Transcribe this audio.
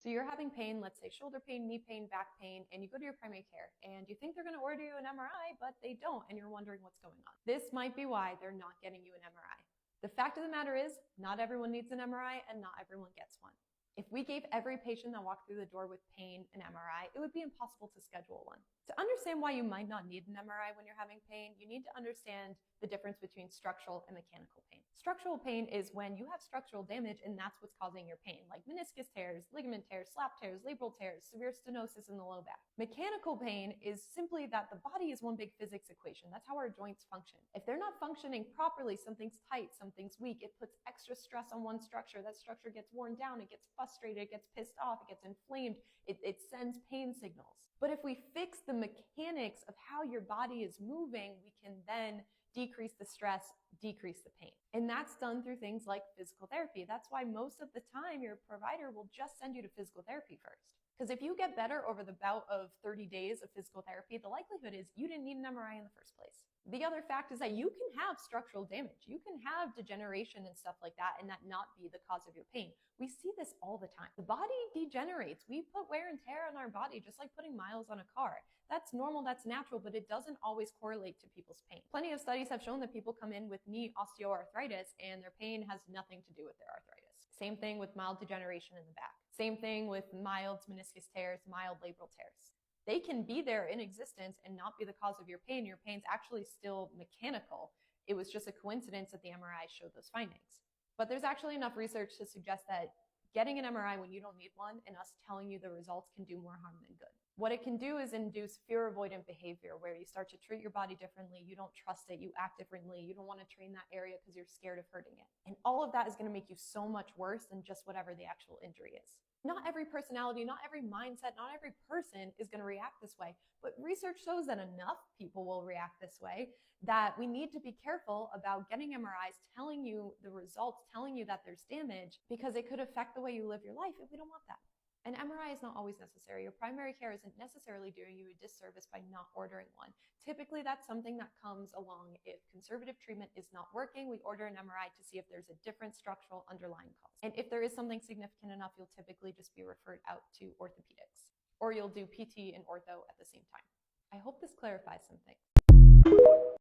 So you're having pain, let's say shoulder pain, knee pain, back pain, and you go to your primary care and you think they're going to order you an MRI, but they don't, and you're wondering what's going on. This might be why they're not getting you an MRI. The fact of the matter is, not everyone needs an MRI and not everyone gets one. If we gave every patient that walked through the door with pain an MRI, it would be impossible to schedule one. To understand why you might not need an MRI when you're having pain, you need to understand the difference between structural and mechanical pain. Structural pain is when you have structural damage and that's what's causing your pain, like meniscus tears, ligament tears, slap tears, labral tears, severe stenosis in the low back. Mechanical pain is simply that the body is one big physics equation. That's how our joints function. If they're not functioning properly, something's tight, something's weak, it puts extra stress on one structure. That structure gets worn down, it gets frustrated, it gets pissed off, it gets inflamed, it sends pain signals. But if we fix the mechanics of how your body is moving, we can then decrease the stress, decrease the pain. And that's done through things like physical therapy. That's why most of the time your provider will just send you to physical therapy first. Because if you get better over the bout of 30 days of physical therapy, the likelihood is you didn't need an MRI in the first place. The other fact is that you can have structural damage. You can have degeneration and stuff like that and that not be the cause of your pain. We see this all the time. The body degenerates. We put wear and tear on our body just like putting miles on a car. That's normal, that's natural, but it doesn't always correlate to people's pain. Plenty of studies have shown that people come in with knee osteoarthritis and their pain has nothing to do with their arthritis. Same thing with mild degeneration in the back. Same thing with mild meniscus tears, mild labral tears. They can be there in existence and not be the cause of your pain. Your pain's actually still mechanical. It was just a coincidence that the MRI showed those findings. But there's actually enough research to suggest that getting an MRI when you don't need one and us telling you the results can do more harm than good. What it can do is induce fear avoidant behavior where you start to treat your body differently, you don't trust it, you act differently, you don't want to train that area because you're scared of hurting it. And all of that is going to make you so much worse than just whatever the actual injury is. Not every personality, not every mindset, not every person is going to react this way, but research shows that enough people will react this way that we need to be careful about getting MRIs, telling you the results, telling you that there's damage, because it could affect the way you live your life, and we don't want that. An MRI is not always necessary. Your primary care isn't necessarily doing you a disservice by not ordering one. Typically, that's something that comes along if conservative treatment is not working. We order an MRI to see if there's a different structural underlying cause. And if there is something significant enough, you'll typically just be referred out to orthopedics, or you'll do PT and ortho at the same time. I hope this clarifies some things.